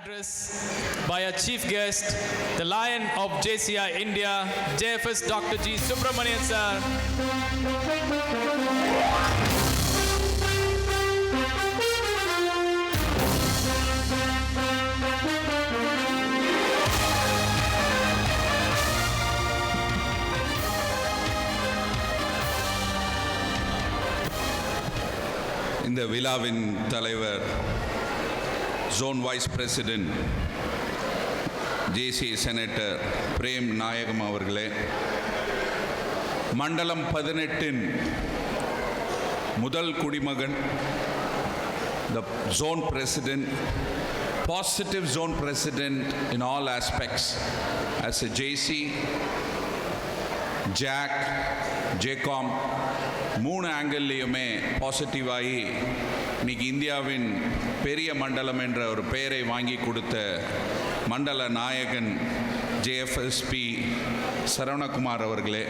address by our chief guest, the Lion of JCI India, JFS Dr. G. Subramanian sir. இந்த விழாவின் தலைவர் zone vice president ஜேசி senator frame நாயகம் அவர்களே, மண்டலம் 18 முதல் குடிமகன், the zone president, positive zone president in all aspects as a JC, Jack, JCOM, 3 ஆங்கிள்லேயுமே பாசிட்டிவாகி இன்னைக்கு இந்தியாவின் பெரிய மண்டலம் என்ற ஒரு பெயரை வாங்கி கொடுத்த மண்டல நாயகன் ஜேஎஃப்எஸ்பி சரவணகுமார் அவர்களே,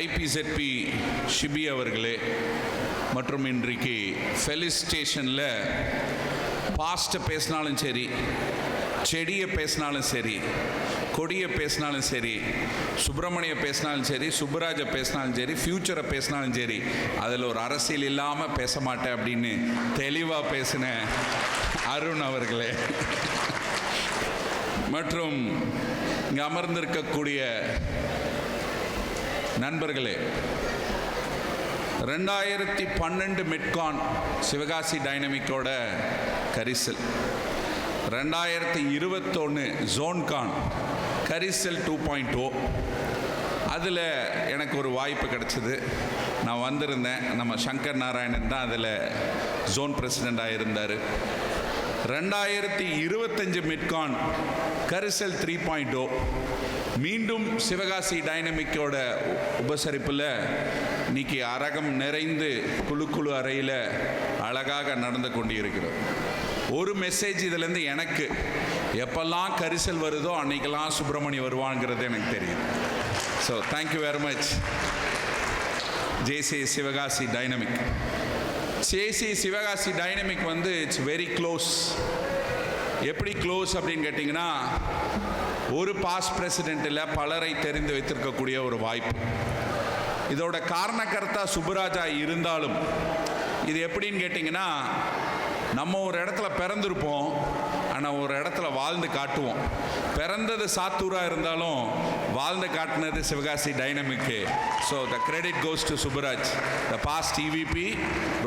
ஐபிசெட்பி ஷிபி அவர்களே, மற்றும் இன்றைக்கு ஃபெலிசிட்டேஷனில் பாஸ்ட்டை பேசினாலும் சரி, செடியை பேசினாலும் சரி, கொடியை பேசினாலும் சரி, சுப்பிரமணிய பேசினாலும் சரி, சுப்பராஜை பேசினாலும் சரி, ஃப்யூச்சரை பேசினாலும் சரி, அதில் ஒரு அரசியல் இல்லாமல் பேச மாட்டேன் அப்படின்னு தெளிவாக பேசின அருண் அவர்களே, மற்றும் இங்கே அமர்ந்திருக்கக்கூடிய நண்பர்களே, 2012 மிட்கான் சிவகாசி டைனமிக்கோட கரிசல், 2021 ஜோன்கான் கரிசல் 2.0, அதில் எனக்கு ஒரு வாய்ப்பு கிடச்சிது. நான் வந்திருந்தேன். நம்ம சங்கர் நாராயணன் தான் அதில் ஜோன் பிரசிடெண்ட்டாக இருந்தார். 2025 மிட்கான் கரிசல் 3.0 மீண்டும் சிவகாசி டைனமிக்கோட உபசரிப்பில் இன்னைக்கு அரகம் நிறைந்து குழு அறையில் அழகாக நடந்து கொண்டு இருக்கிறோம். ஒரு மெசேஜ் இதிலேருந்து எனக்கு, எப்பெல்லாம் கரிசல் வருதோ அன்னைக்கெல்லாம் சுப்பிரமணி வருவாங்கிறது எனக்கு தெரியும். ஸோ தேங்க்யூ வெரி மச் ஜேசி சிவகாசி டைனமிக். ஜேசி சிவகாசி டைனமிக் வந்து இட்ஸ் வெரி க்ளோஸ். எப்படி க்ளோஸ் அப்படின்னு கேட்டிங்கன்னா, ஒரு பாஸ்ட் பிரசிடெண்ட்டில் பலரை தெரிந்து வைத்திருக்கக்கூடிய ஒரு வாய்ப்பு. இதோட காரணக்கர்த்தா சுப்பராஜா இருந்தாலும், இது எப்படின்னு கேட்டிங்கன்னா, நம்ம ஒரு இடத்துல பிறந்திருப்போம், ஆனால் ஒரு இடத்துல வாழ்ந்து காட்டுவோம். பிறந்தது சாத்தூராக இருந்தாலும் வாழ்ந்து காட்டினது Sivakasi dynamic. So the credit goes to Subbaraj, the past EVP.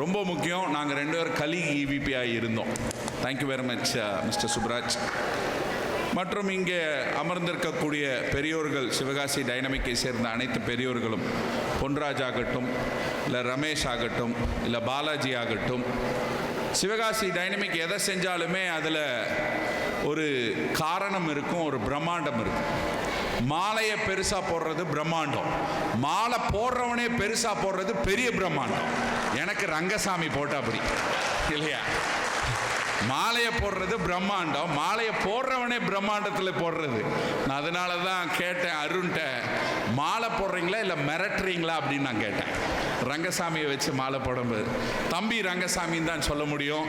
ரொம்ப முக்கியம், நாங்கள் 2 பேரும் கலி இவிபியாக இருந்தோம். Thank you very much mister Subbaraj. மற்றும் இங்கே அமர்ந்திருக்கக்கூடிய பெரியோர்கள், சிவகாசி டைனமிக்கை சேர்ந்த அனைத்து பெரியோர்களும், பொன்ராஜ் ஆகட்டும், இல்லை ரமேஷ் ஆகட்டும், இல்லை பாலாஜி ஆகட்டும், சிவகாசி டைனமிக் எதை செஞ்சாலுமே அதில் ஒரு காரணம் இருக்கும், ஒரு பிரம்மாண்டம் இருக்கும். மாலையை பெருசாக போடுறது பிரம்மாண்டம், மாலை போடுறவனே பெருசாக போடுறது பெரிய பிரம்மாண்டம். எனக்கு ரங்கசாமி போட்டா அப்படி இல்லையா? மாலையை போடுறது பிரம்மாண்டம், மாலையை போடுறவனே பிரம்மாண்டத்தில் போடுறது. நான் அதனால தான் கேட்டேன் அருண்கிட்ட, மாலை போடுறீங்களா இல்லை மிரட்டுறீங்களா அப்படின்னு நான் கேட்டேன். ரங்கசாமியை வச்சு மாலை போடும்போது தம்பி ரங்கசாமின்னு தான் சொல்ல முடியும்,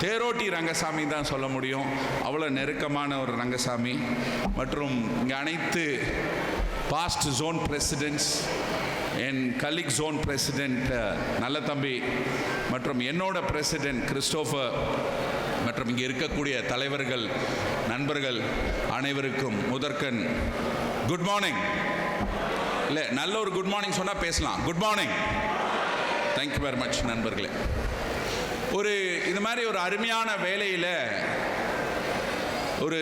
தேரோட்டி ரங்கசாமின்னு தான் சொல்ல முடியும். அவ்வளோ நெருக்கமான ஒரு ரங்கசாமி. மற்றும் இங்கே அனைத்து பாஸ்ட் ஜோன் பிரசிடென்ட்ஸ், என் கலீக் ஜோன் பிரசிடென்ட் நல்ல தம்பி, மற்றும் என்னோட பிரசிடென்ட் கிறிஸ்டோஃபர், மற்றும் இங்கே இருக்கக்கூடிய தலைவர்கள், நண்பர்கள் அனைவருக்கும் முதற்கண் குட் மார்னிங். இல்லை, நல்ல ஒரு குட் மார்னிங் சொன்னால் பேசலாம். Good morning. Thank you very much நண்பர்களே. ஒரு இது மாதிரி ஒரு அருமையான வேலையில் ஒரு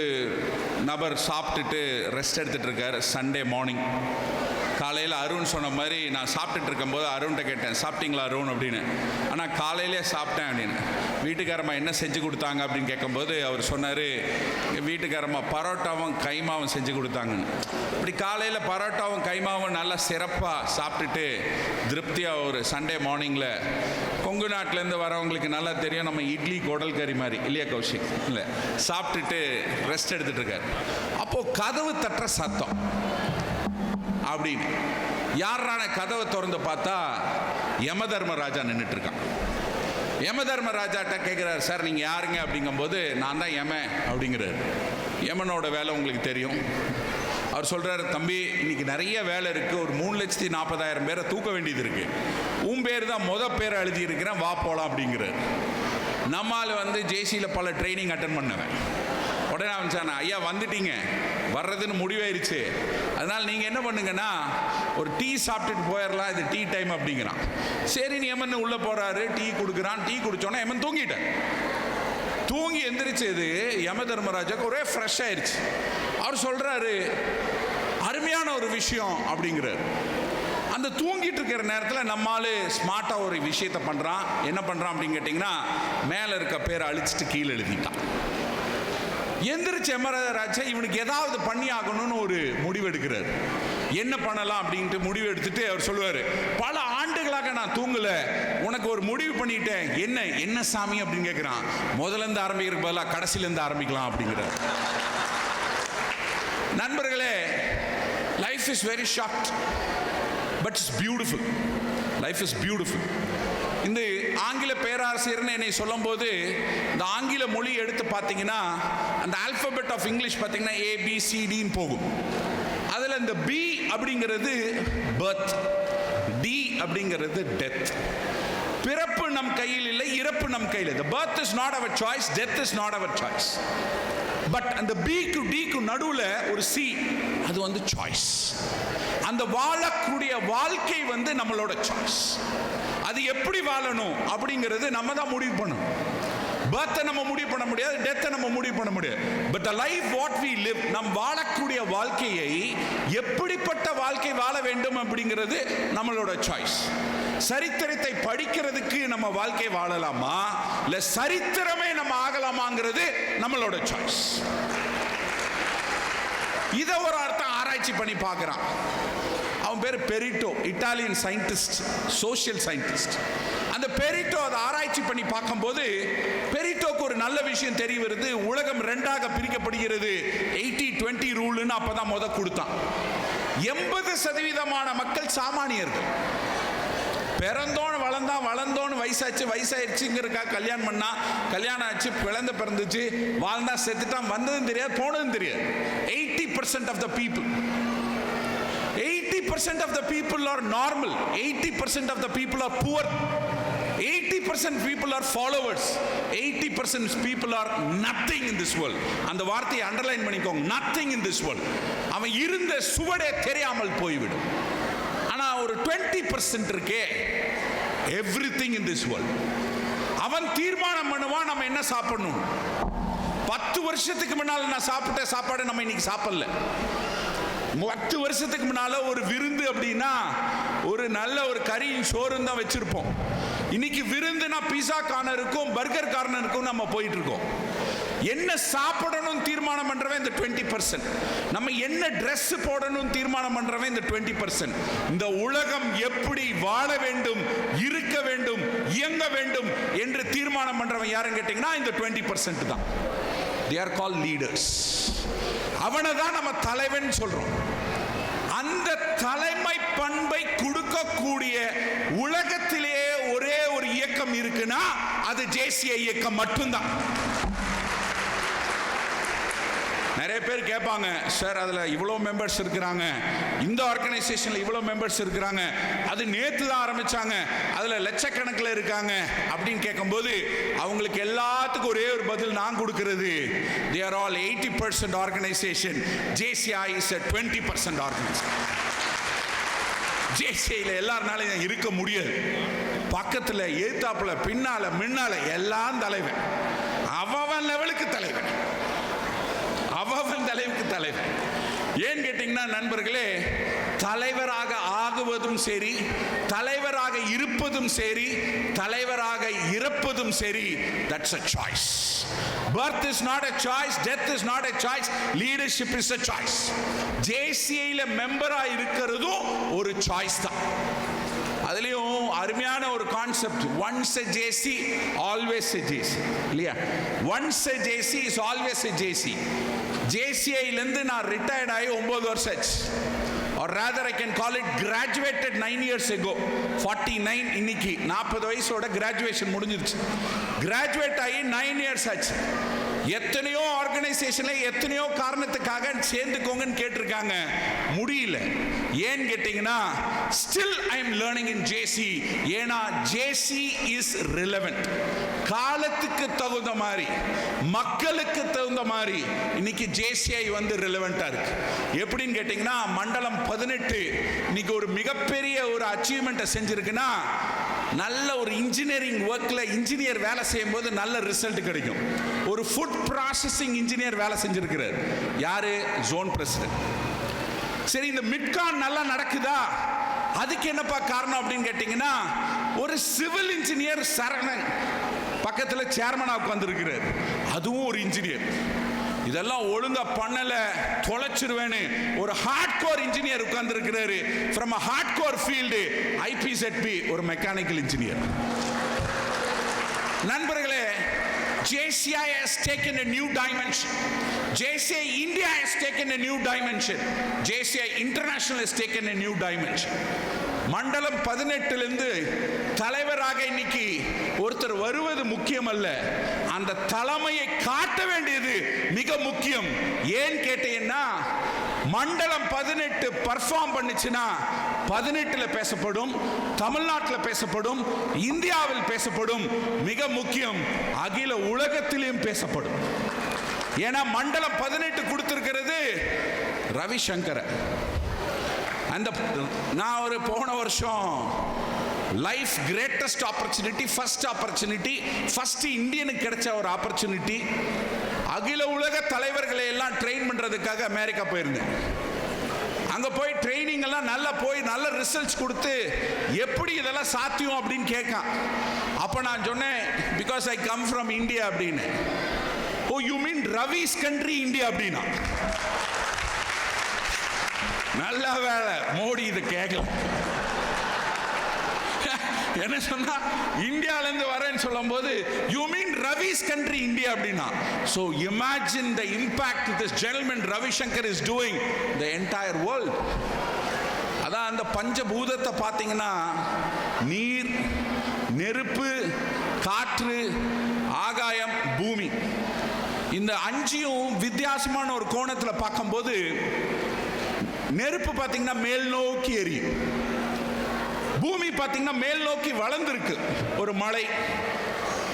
நபர் சாப்பிட்டுட்டு ரெஸ்ட் எடுத்துகிட்டு இருக்கார். சண்டே மார்னிங் காலையில் அருண் சொன்ன மாதிரி நான் சாப்பிட்டுட்டு இருக்கும்போது அருண்கிட்ட கேட்டேன், சாப்பிட்டீங்களா அருண் அப்படின்னு. ஆனால் காலையிலே சாப்பிட்டேன் அப்படின்னு. வீட்டுக்காரம்மா என்ன செஞ்சு கொடுத்தாங்க அப்படின்னு கேட்கும்போது அவர் சொன்னார், வீட்டுக்காரம்மா பரோட்டாவும் கைமாவும் செஞ்சு கொடுத்தாங்கன்னு. இப்படி காலையில் பரோட்டாவும் கைமாவும் நல்லா சிறப்பாக சாப்பிட்டுட்டு திருப்தியாக ஒரு சண்டே மார்னிங்கில், கொங்கு நாட்டிலேருந்து வரவங்களுக்கு நல்லா தெரியும், நம்ம இட்லி குடல் கறி மாதிரி இல்லையா கௌஷிக், இல்லை, சாப்பிட்டுட்டு ரெஸ்ட் எடுத்துகிட்டு இருக்கார். அப்போது கதவு தட்டுற சத்தம். அப்படின்னு யாரான கதவை திறந்து பார்த்தா யம தர்மராஜா நின்றுட்டு இருக்கான். யமதர்மராஜாட்ட கேட்குறாரு, சார் நீங்கள் யாருங்க அப்படிங்கும்போது, நான் தான் யம அப்படிங்கிறார். யமனோட வேலை உங்களுக்கு தெரியும். அவர் சொல்கிறார், தம்பி இன்னைக்கு நிறைய வேலை இருக்குது, ஒரு 3,40,000 பேரை தூக்க வேண்டியது இருக்குது, உன் பேர் தான் பேரை எழுதியிருக்கிறேன், வா போகலாம் அப்படிங்கிறார். நம்மால் வந்து ஜேசியில் பல ட்ரைனிங் அட்டன் பண்ணவன். உடனே அவன் ஐயா வந்துட்டீங்க, வர்றதுன்னு முடிவாயிருச்சு, அதனால் நீங்கள் என்ன பண்ணுங்கன்னா ஒரு டீ சாப்பிட்டுட்டு போயிடலாம், இது டீ டைம் அப்படிங்கிறான். சரின்னு எமன் உள்ளே போகிறாரு, டீ கொடுக்குறான். டீ குடித்தோன்னே எமன் தூங்கிட்டேன். தூங்கி எந்திரிச்சது யம தர்மராஜாக்கு ஒரே ஃப்ரெஷ் ஆயிடுச்சு. அவர் சொல்கிறாரு, அருமையான ஒரு விஷயம் அப்படிங்கிறார். அந்த தூங்கிட்டு இருக்கிற நேரத்தில் நம்மால் ஸ்மார்ட்டாக ஒரு விஷயத்தை பண்ணுறான். என்ன பண்ணுறான் அப்படின்னு கேட்டிங்கன்னா, மேலே இருக்க பேரை அழிச்சிட்டு கீழே எழுதிட்டான். எந்திரிச்சு யமராஜா இவனுக்கு ஏதாவது பண்ணி ஆகணும்னு ஒரு முடிவு எடுக்கிறார். என்ன பண்ணலாம் அப்படின்ட்டு முடிவு எடுத்துட்டு அவர் சொல்லுவார், பல ஆண்டுகளாக நான் தூங்கல, உனக்கு ஒரு முடிவு பண்ணிட்டேன். என்ன சாமி அப்படின்னு கேட்குறான். முதல்ல இருந்து ஆரம்பிக்கிறதுக்கு பதிலாக கடைசியிலேருந்து ஆரம்பிக்கலாம் அப்படிங்கிறார். நண்பர்களே, life is very short but it's beautiful. Life is beautiful. இந்த ஆங்கில பேராசிரியர்னு என்னை சொல்லும் போது, இந்த ஆங்கில மொழி எடுத்து பார்த்தீங்கன்னா, அந்த ஆல்பபெட் ஆஃப் இங்கிலீஷ் பார்த்தீங்கன்னா ABCDன்னு போகும். அதில் இந்த B அப்படிங்கிறது பர்த், D அப்படிங்கிறது டெத். பிறப்பு நம் கையில் இல்லை, இறப்பு நம் கையில். The birth is not our choice, death is not our choice. But அந்த B-க்கு D-க்கு நடுவில் ஒரு C, அது வந்து சாய்ஸ். அந்த வாழக்கூடிய வாழ்க்கை வந்து நம்மளோட சாய்ஸ். அது எப்படி வாழணும் அப்படிங்கிறது நம்ம தான் முடிவு பண்ணணும். பர்த்தை நம்ம முடிவு பண்ண முடியாது, டெத்தை நம்ம முடிவு பண்ண முடியாது. But the life what we live, நம் வாழக்கூடிய வாழ்க்கையை எப்படிப்பட்ட வாழ்க்கை வாழ வேண்டும் அப்படிங்கிறது நம்மளோட சாய்ஸ். சரித்திரத்தை படிக்கிறதுக்கு நம்ம வாழ்க்கை வாழலாமா, இல்ல சரித்திரமே நம்ம ஆகலாமாங்கிறது நம்மளோட சாய்ஸ். இதை ஒரு அர்த்தம் ஆராய்ச்சி பண்ணி பார்க்குறான். அவன் பேர் Pareto, Italian scientist, social scientist. அந்த பெரிட்டோ அதை ஆராய்ச்சி பண்ணி பார்க்கும்போது பெரிட்டோக்கு ஒரு நல்ல விஷயம் தெரிய வருது. உலகம் 2ஆக பிரிக்கப்படுகிறது, 80-20 ரூல்னு அப்பதான் கொடுத்தான். 80% மக்கள் சாமானியர்கள். பிறந்தோன்னு வளர்ந்தோன்னு வயசாயிருச்சுங்கிறக்காக கல்யாணம் பண்ணா, கல்யாணம் ஆச்சு, குழந்தை பிறந்துச்சு, வாழ்ந்தா செத்துட்டான், வந்ததும் தெரியாது போனதும் தெரியாது. 80% of the people, 80% of the people are normal, 80% of the people are poor, 80% people are followers, 80% people are nothing in this world. அந்த வார்த்தையை அண்டர்லைன் பண்ணிக்கோங்க, nothing in this world. அவன் இருந்த சுவடே தெரியாமல் போய்விடும். ஆனா ஒரு 20% இருக்கே, everything in this world. அவன் தீர்மானம் பண்ணுவான் நம்ம என்ன சாப்பிடணும். 10 வருஷத்துக்கு முன்னால் நான் சாப்பிட்ட சாப்பாடு நம்ம இன்னைக்கு சாப்பிடல. 10 வருஷத்துக்கு முன்னால ஒரு விருந்து அப்படின்னா ஒரு நல்ல ஒரு கறியும் சோறும் தான் வச்சிருப்போம். இன்னைக்கு விருந்துனா பீஸா கார்னருக்கும் பர்கர் கார்னருக்கும் நம்ம போயிட்டு இருக்கோம். என்ன சாப்பிடணும் தீர்மானம் பண்றவன் இந்த 20%. நம்ம என்ன Dress போடணும் தீர்மானம் பண்றவன் இந்த 20%. இந்த உலகம் எப்படி வாழ வேண்டும், இருக்க வேண்டும், இயங்க வேண்டும் என்று தீர்மானம் பண்றவன் யாருன்னு கேட்டீங்கன்னா இந்த 20% தான். They are called leaders. அவனை தான் நம்ம தலைவன் சொல்றோம். அந்த தலைமை பண்பை கொடுக்கக்கூடிய உலகத்திலேயே ஒரே ஒரு இயக்கம் இருக்குன்னா அது JCI இயக்கம் மட்டும்தான். நிறைய பேர் கேட்பாங்க, சார் அதில் இவ்வளோ மெம்பர்ஸ் இருக்கிறாங்க, இந்த ஆர்கனைசேஷனில் இவ்வளோ மெம்பர்ஸ் இருக்கிறாங்க, அது நேற்று தான் ஆரம்பித்தாங்க, அதில் லட்சக்கணக்கில் இருக்காங்க அப்படின்னு கேட்கும்போது அவங்களுக்கு எல்லாத்துக்கும் ஒரே ஒரு பதில் நான் கொடுக்கிறது, they are all 80% organisation, JCI is a 20% organisation. JCIல எல்லாருனாலும் இருக்க முடியாது. பக்கத்தில் எதிர்த்தாப்புல பின்னால முன்னால எல்லாம் தலைவன், அவன் லெவலுக்கு தலைவன், அவன் தலைவுக்கு தலைவர். ஏன் கேட்டீங்கன்னா நண்பர்களே, தலைவராக ஆகுவதும் சரி, தலைவராக இருப்பதும் சரி, தலைவராக இறப்பதும் சரி, that's a choice. Birth is not a choice, death is not a choice, leadership is a choice. JCIல மெம்பரா இருக்கிறதும் ஒரு சாய்ஸ் தான். அதுலயும் அருமையான ஒரு concept, once a JC always a JC இல்லையா? once a JC is always a JC. JCIல இருந்து நான் retired ஆகி 9 வருஷம் ஆச்சு. or rather I can call it graduated 9 years ago. 49 இன்னைக்கு 40 வயசோட கிராஜுவேஷன் முடிஞ்சிருச்சு. கிராஜுவேட் ஆகி 9 இயர்ஸ் ஆச்சு. எத்தனையோ ஆர்கனைசேஷன்ல எத்தனையோ காரணத்துக்காக சேர்ந்துக்கோங்கன்னு கேட்டிருக்காங்க, முடியல. ஏன்னு கேட்டீங்கன்னா still I am learning in JC. ஏன்னா JC is relevant. காலத்துக்கு தகுந்த மாதிரி, மக்களுக்கு தகுந்த மாதிரி இன்னைக்கு JCI வந்து ரிலவெண்டா இருக்கு. எப்படின்னு கேட்டீங்கன்னா மண்டலம் 18 இன்னைக்கு ஒரு மிகப்பெரிய ஒரு அச்சீவ்மெண்ட்டை செஞ்சிருக்குன்னா, நல்ல ஒரு இன்ஜினியரிங் ஒர்க்ல இன்ஜினியர் வேலை செய்யும் போது நல்ல ரிசல்ட் கிடைக்கும். ஒரு ஃபுட் ப்ராசஸிங் இன்ஜினியர் வேலை செஞ்சிருக்கிறார். யாரு? Zone president. சரி, இந்த மிட்கான் நல்லா நடக்குதா? அதுக்கு என்னப்பா காரணம் அப்படின்னு கேட்டீங்கன்னா, ஒரு சிவில் இன்ஜினியர் சரணன் பக்கத்துல சேர்மனா உட்கார்ந்திருக்கிறார். அதுவும் ஒரு இன்ஜினியர். இதெல்லாம் ஒழுங்கா பண்ணல தொலைச்சிருவேன்னு ஒரு ஹார்ட்கோர் இன்ஜினியர் உட்கார்ந்திருக்கிறாரு. From a hardcore field IPZP, ஒரு மெக்கானிக்கல் இன்ஜினியர். நண்பர்களே, JCI has taken a new dimension. JCI India has taken a new dimension. JCI International has taken a new dimension. மண்டலம் 18லிருந்து தலைவராக இன்னைக்கு ஒருத்தர் வருவது முக்கியம் அல்ல, அந்த தலைமையை காட்ட வேண்டியது மிக முக்கியம். ஏன் கேட்டீங்கன்னா, மண்டலம் 18 பர்ஃபார்ம் பண்ணுச்சுன்னா 18ல பேசப்படும், தமிழ்நாட்டில் பேசப்படும், இந்தியாவில் பேசப்படும், மிக முக்கியம் அகில உலகத்திலும் பேசப்படும். ஏன்னா மண்டலம் 18 கொடுத்திருக்கிறது ரவிசங்கர். அந்த நான் ஒரு போன வருஷம் லைஃப் கிரேட்டஸ்ட் ஆப்பர்ச்சுனிட்டி, ஃபர்ஸ்ட் இந்தியனுக்கு கிடைச்ச ஒரு ஆப்பர்ச்சுனிட்டி. அகில உலக தலைவர்களை எல்லாம் ட்ரெயின் பண்றதுக்காக அமெரிக்கா போயிருந்தேன். அங்க போய் ட்ரைனிங் எல்லாம் நல்லா போய் நல்ல ரிசல்ட்ஸ் கொடுத்து எப்படி இதெல்லாம் சாத்தியம் அப்படின்னு கேட்கான். அப்ப நான் சொன்னேன், because I come from India அப்படின்னு. ஓ, you mean Ravi's country India அப்படின்னா. நல்ல வேலை மோடி இதை கேட்கல. என்ன சொன்னா, இந்தியால இருந்து வரேன்னு சொல்லும் போது you mean Ravi's country India அப்படின்னா. So imagine the impact this gentleman Ravi Shankar is doing the entire world. அதான் அந்த பஞ்சபூதத்தை பார்த்தீங்கன்னா, நீர், நெருப்பு, காற்று, ஆகாயம், பூமி, இந்த அஞ்சையும் வித்தியாசமான ஒரு கோணத்தில் பார்க்கும்போது, நெருப்பு பார்த்தீங்கன்னா மேல் நோக்கி எரியும், பூமி பார்த்தீங்கன்னா மேல் நோக்கி வளர்ந்துருக்கு ஒரு மலை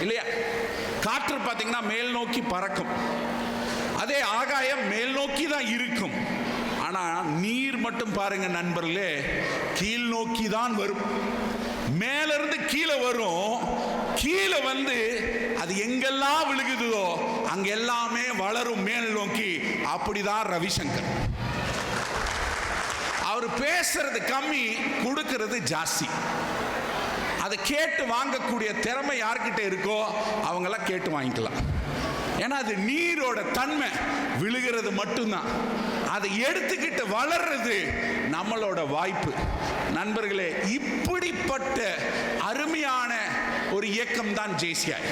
இல்லையா, காற்று பார்த்தீங்கன்னா மேல் நோக்கி பறக்கும், அதே ஆகாயம் மேல் நோக்கி தான் இருக்கும். ஆனா நீர் மட்டும் பாருங்க நண்பர்களே, கீழ் நோக்கி தான் வரும். மேலிருந்து கீழே வரும், கீழே வந்து அது எங்கெல்லாம் விழுகுதோ அங்க எல்லாமே வளரும் மேல் நோக்கி. அப்படிதான் ரவிசங்கர். அவர் பேசுறது கம்மி, கொடுக்கிறது ஜாஸ்தி. அதை கேட்டு வாங்கக்கூடிய திறமை யார்கிட்ட இருக்கோ அவங்கெல்லாம் கேட்டு வாங்கிக்கலாம். ஏன்னா அது நீரோட தன்மை, விழுகிறது மட்டும்தான், அதை எடுத்துக்கிட்டு வளர்றது நம்மளோட வாய்ப்பு. நண்பர்களே, இப்படிப்பட்ட அருமையான ஒரு இயக்கம் தான் JCI.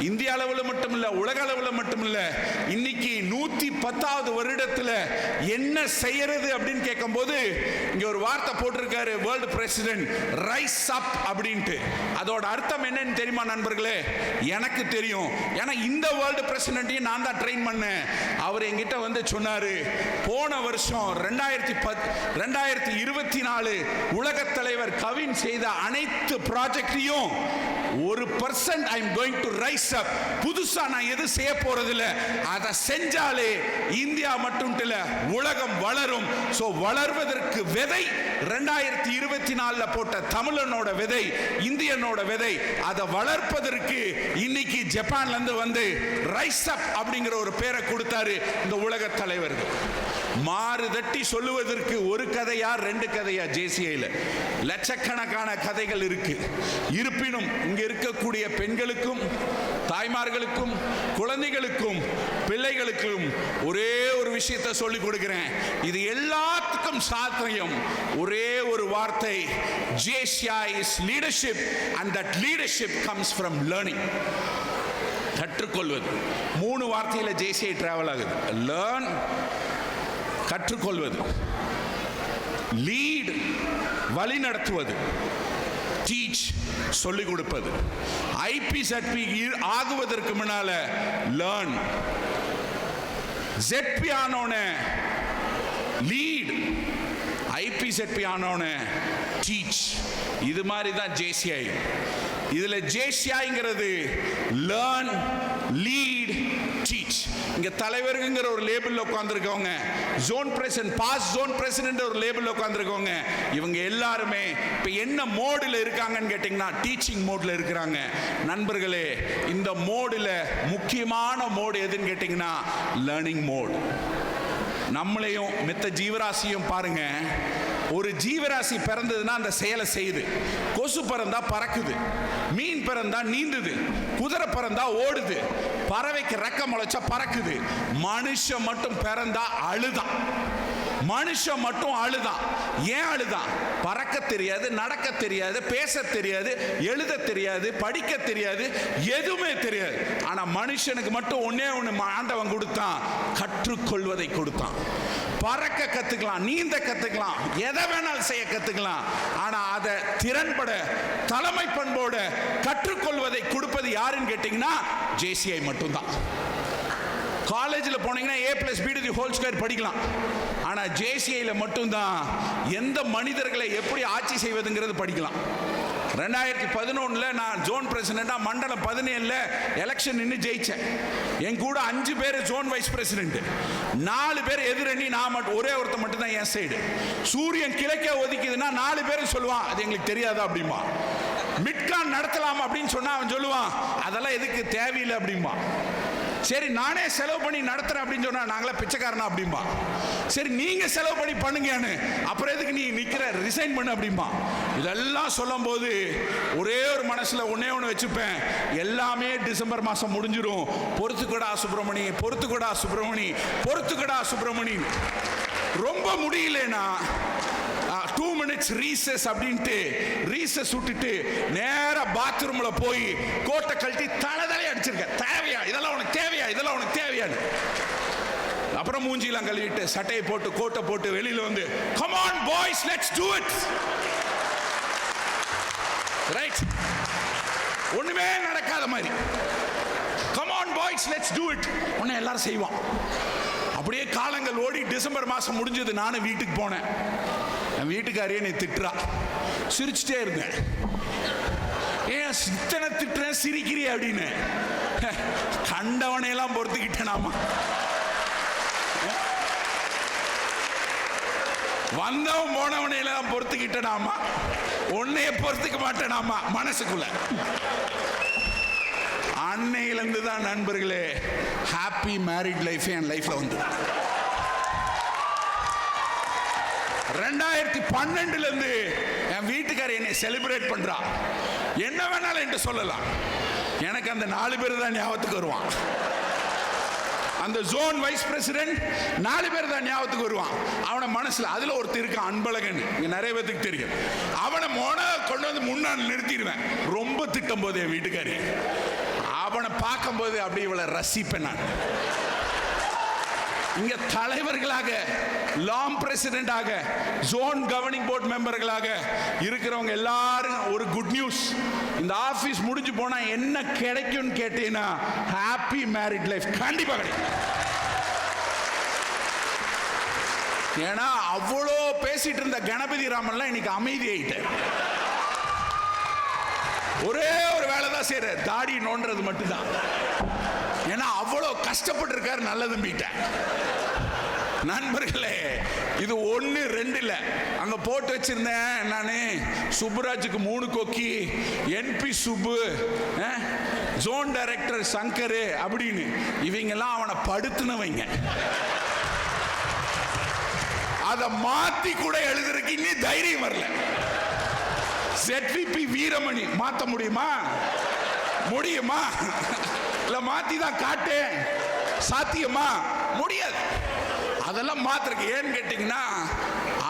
இந்திய அளவில் மட்டும் இல்ல, உலக அளவில் மட்டும் இல்ல, இன்னைக்கு 110வது வருடத்தில் என்ன செய்யறது அப்படின்னு கேட்கும்போது இங்க ஒரு வார்த்தை போட்டிருக்காரு வேர்ல்டு பிரசிடென்ட், ரைஸ் அப் அப்படின்ட்டு. அதோட அர்த்தம் என்னன்னு தெரியுமா நண்பர்களே? எனக்கு தெரியும். ஏன்னா இந்த வேர்ல்டு பிரசிடென்ட்டையும் நான் தான் ட்ரெயின் பண்ணேன். அவர் என்கிட்ட வந்து சொன்னாரு, போன வருஷம் 2024 உலக தலைவர் கவின் செய்த அனைத்து ப்ராஜெக்டையும் 1% I am going to rise up. புதுசா நான் எது செய்ய போறது இல்ல, அதை செஞ்சாலே இந்தியா மட்டும் இல்ல உலகம் வளரும். சோ வளர்வதற்கு விதை 2024 போட்ட தமிழனோட விதை, இந்தியனோட விதை. அதை வளர்ப்பதற்கு இன்னைக்கு ஜப்பான்ல இருந்து வந்து ரைஸ் அப் அப்படிங்கிற ஒரு பேரை கொடுத்தாரு இந்த உலக தலைவர்கள். மாறுதட்டி சொல்லுவதற்கு ஒரு கதையா 2 கதையா JCIல லட்சக்கணக்கான கதைகள் இருக்கு. இருப்பினும் இங்க இருக்கக்கூடிய பெண்களுக்கும், தாய்மார்களுக்கும், குழந்தைகளுக்கும், பிள்ளைகளுக்கும் ஒரே ஒரு விஷயத்தை சொல்லிக் கொடுக்கிறேன். இது எல்லாத்துக்கும் சாத்தியம் ஒரே ஒரு வார்த்தை, JCI is leadership and that leadership comes from learning. கற்றுக்கொள்வது. 3 வார்த்தையில JCI டிராவல் ஆகுது. லேர்ன், கற்றுக்கொள்வது. லீட் வழி நடத்துவது, டீச் சொல்லிக் கொடுப்பது. ஐபி ZP ஆகுவதற்கு முன்னால லேர்ன், ZP ஆனோனே லீட், ஐபி ZP ஆனோனே டீச். இது மாதிரி தான் JCI. இதுல JCIங்கிறது லேர்ன், லீட், டீச். இங்க தலைவருங்கிற ஒரு லேபிள்ல உட்கார்ந்துருக்கவங்க, zone president, past zone president ஒரு லேபிள்ல உட்கார்ந்துருக்கவங்க, இவங்க எல்லாருமே இப்ப என்ன மோடுல இருக்காங்கன்னு கேட்டீங்கன்னா டீச்சிங் மோட்ல இருக்கிறாங்க. நண்பர்களே, இந்த மோடுல முக்கியமான மோடு எதுன்னு கேட்டீங்கன்னா லேர்னிங் மோட். நம்மளையும் மித்த ஜீவராசியும் பாருங்க, ஒரு ஜீவராசி பிறந்ததுன்னா அந்த செயலை செய்யுது. கொசு பிறந்தா பறக்குது, மீன் பிறந்தா நீந்துது, குதிரை பிறந்தா ஓடுது, பறவைக்கு ரெக்க முளைச்சா பறக்குது. மனுஷன் மட்டும் பிறந்தா அழுதான். மனுஷன் மட்டும் அழுதான். ஏன் அழுதான்? பறக்க தெரியாது, நடக்க தெரியாது, பேச தெரியாது, எழுத தெரியாது, படிக்க தெரியாது, எதுவுமே தெரியாது. ஆனா மனுஷனுக்கு மட்டும் ஒன்னே ஒண்ணு ஆண்டவன் கொடுத்தான், கற்றுக்கொள்வதை கொடுத்தான். பறக்க கத்துக்கலாம், நீந்த கத்துக்கலாம், எதை வேணாலும் செய்ய கத்துக்கலாம். ஆனா அதை திறன்பட, தலைமை பண்போட கற்றுக்கொள்வதை கொடுப்பது யாருன்னு கேட்டீங்கன்னா JCI மட்டும்தான். காலேஜில் போனீங்கன்னா A+B² படிக்கலாம். ஆனா JCIல மட்டும்தான் எந்த மனிதர்களை எப்படி ஆட்சி செய்வதுங்கிறது படிக்கலாம். 2011 நான் ஜோன் பிரசிடென்டா மண்டலம் 17 எலெக்ஷன் நின்று ஜெயிச்சேன். என் கூட 5 பேர் ஜோன் வைஸ் பிரசிடென்ட், 4 பேர் எதிரணி, நான் மட்டும் ஒரே ஒருத்தர் மட்டும் தான் என் சைடு. சூரியன் கிழக்கே ஒதுக்குதுன்னா 4 பேரும் சொல்லுவான் அது எங்களுக்கு தெரியாதா அப்படிமா. மிட்கான் நடத்தலாம் அப்படின்னு சொன்னா அவன் சொல்லுவான் அதெல்லாம் எதுக்கு தேவையில்லை அப்படிமா. சரி நானே செலவு பண்ணி நடத்துறேன் அப்படின்னு சொன்னா நாங்களா பிச்சைக்காரனா அப்படிமா. சரி நீங்க செலவு பண்ணி பண்ணுங்கன்னு, அப்புறம் எதுக்கு நீ நிக்கிற, ரிசைன் பண்ணு அப்படிமா. இதெல்லாம் சொல்லும் போது ஒரே ஒரு மனசுல ஒன்னே ஒன்று வச்சுப்பேன், எல்லாமே டிசம்பர் மாசம் முடிஞ்சிடும். பொறுத்துக்கடா சுப்பிரமணி, பொறுத்துக்கடா சுப்பிரமணி, பொறுத்துக்கடா சுப்பிரமணி. ரொம்ப முடியலனா 2 minutes ரீசஸ் அப்படின்ட்டு ரீசஸ் விட்டுட்டு நேரா பாத்ரூம்ல போய் கோட்டை கழட்டி தலை அடிச்சிருக்க. தேவையா இதெல்லாம் உனக்கு, தேவையா இதெல்லாம் உனக்கு தேவையான்னு. அப்புறம் மூஞ்சிலாம் கழுவிட்டு சட்டையை போட்டு கோட்டை போட்டு வெளியில வந்து come on boys let's do it. Right, ஒண்ணுமே நடக்காத மாதிரி come on boys let's do it உன்னை எல்லாரும் செய்வான். அப்படியே காலங்கள் ஓடி டிசம்பர் மாசம் முடிஞ்சது. நானும் வீட்டுக்கு போனேன். என் வீட்டுக்காரியே நீ திட்டுறா. சிரிச்சுட்டே இருந்தேன். ஏன் சித்தனை திட்டுறேன் சிரிக்கிறிய அப்படின்னு. கண்டவனையெல்லாம் பொறுத்துக்கிட்டேனாமா, வந்தவன் போனவனையெல்லாம் பொறுத்துக்கிட்டேனாமா, உன்னைய பொறுத்துக்க மாட்டேனாமா மனசுக்குள்ள. அன்னையிலிருந்து தான் நண்பர்களே ஹாப்பி மேரிட் லைஃப் என் லைஃப்ல வந்து. 2012 இருந்து என் வீட்டுக்காரர் என்னை செலிப்ரேட் பண்றா. என்ன வேணாலும் என்று சொல்லலாம், எனக்கு அந்த 4 பேர் தான் ஞாபகத்துக்கு வருவான். அந்த ஜோன் வைஸ் பிரசிடென்ட் 4 பேர் தான் ஞாபகத்துக்கு வருவான். அவனை மனசுல அதுல ஒருத்தர் இருக்கான் அன்பழகன், இங்க நிறைய பேருக்கு தெரியும். அவனை கொண்டு வந்து முன்னாடி நிறுத்திடுவேன். ரொம்ப திட்டும் போது என் வீட்டுக்காரி அவனை பார்க்கும்போது அப்படி இவளை ரசிப்பேன் நான். இங்க தலைவர்களாக, லாம் பிரசிடென்டாக, ஜோன் கவர்னிங் போர்ட் மெம்பர்களாக இருக்கிறவங்க எல்லாரும் ஒரு குட் நியூஸ், இந்த ஆபீஸ் முடிஞ்சு போனா என்ன கிடைக்கும்னு கேட்டீங்கன்னா ஹாப்பி மேரிட் லைஃப் கண்டிப்பா கிடைக்கும். ஏன்னா அவ்வளோ பேசிட்டு இருந்த கணபதி ராமன்லாம் இன்னைக்கு அமைதி ஆயிட்டார். ஒரே ஒரு வேலை தான் செய்யற, தாடி நோன்றது மட்டும்தான். ஏன்னா அவ்வளோ கஷ்டப்பட்டு இருக்காரு நல்ல தம்பிட்ட. நண்பர்களே, இது 1 2 இல்ல, அங்க போட்டு வச்சிருந்தேன் நானு. சுப்புராஜுக்கு 3 கொக்கி, NP Subbu, zone director Shankar அப்படின்னு இவங்க எல்லாம் அவனை படுத்துனவங்க. அதை மாத்தி கூட எழுதுறதுக்கு இன்னும் தைரியம் வரல. ZVP வீரமணி மாத்த முடியுமா? முடியுமா? இல்ல மாத்தி தான் காட்டு, சாத்தியமா? முடியாது. அதெல்லாம் மாத்திருக்கு. ஏன்னு கேட்டீங்கன்னா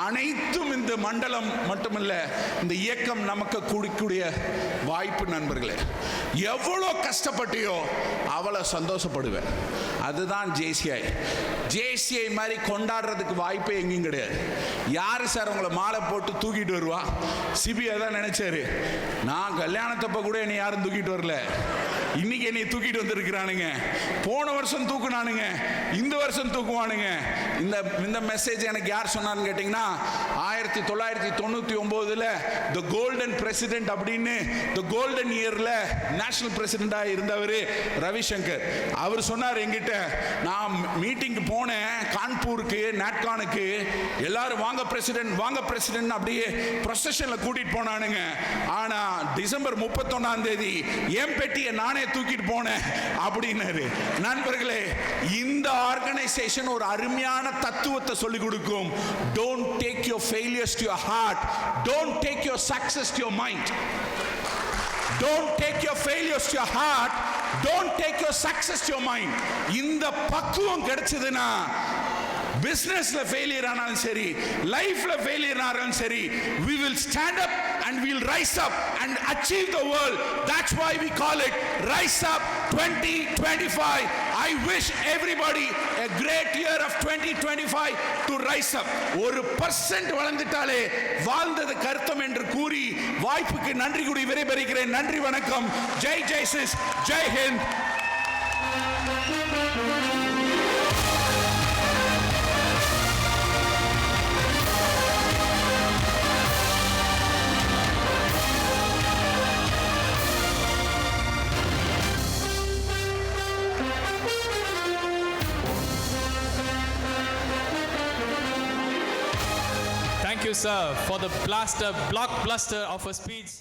அனைத்தும் இந்த மண்டலம் மட்டுமல்ல, இந்த இயக்கம் நமக்கு கூடிய வாய்ப்பு. நண்பர்களே, எவ்வளோ கஷ்டப்பட்டியோ அவ்வளோ சந்தோஷப்படுவேன். அதுதான் ஜேசிஐ. ஜேசிஐ மாதிரி கொண்டாடுறதுக்கு வாய்ப்பே எங்கேயும் கிடையாது. யாரு சார் உங்களை மாலை போட்டு தூக்கிட்டு வருவா? சிபிஐ தான் நினைச்சாரு. நான் கல்யாணத்தப்ப கூட என்னை யாரும் தூக்கிட்டு வரல, இன்னைக்கு என்னை தூக்கிட்டு வந்திருக்கிறானுங்க. போன வருஷம் தூக்குனானுங்க, இந்த வருஷம் தூக்குவானுங்க. இந்த மெசேஜ் எனக்கு யார் சொன்னான்னு கேட்டிங்கன்னா 1999 தி கோல்டன் பிரசிடென்ட் அப்படின்னு தி கோல்டன் இயர்ல நேஷனல் பிரசிடென்ட்டாக இருந்தவர் ரவிசங்கர். அவர் சொன்னார் என்கிட்ட, நான் மீட்டிங்க்கு போனேன் கான்பூருக்கு, நாட்கானுக்கு. எல்லாரும் வாங்க பிரசிடென்ட் வாங்க பிரசிடென்ட் அப்படியே ப்ரொசஷன்ல கூட்டிட்டு போனானுங்க. ஆனா டிசம்பர் 31ஆம் தேதி என் பெட்டியை நானே தூக்கிட்டு போனேன் அப்படின்னாரு. நண்பர்களே, இந்த ஆர்கனைசேஷன் ஒரு அருமையான தத்துவத்தை சொல்லிக் கொடுக்கும். Don't take your failures to your heart. Don't take your success to your mind. Don't take your failures to your heart. Don't take your success to your mind. இந்த பக்குவம் கிடைச்சதுன்னா பிசினஸ்ல ஃபெயிலியர் ஆனாலும் சரி, லைஃப்ல ஃபெயிலியர் ஆனாலும் சரி, we will stand up and we'll rise up and achieve the world. That's why we call it Rise Up 2025. I wish everybody a great year of 2025 to rise up. 1% வளர்ந்துட்டாலே வாழ்ந்தது கர்த்தம் என்று கூறி வாய்ப்புக்கு நன்றி கூறி விடைபெறுகிறேன். நன்றி, வணக்கம். Jai ஜெய்சிஸ், Jai Hind. Thank you, sir, for the blockbuster of a speech.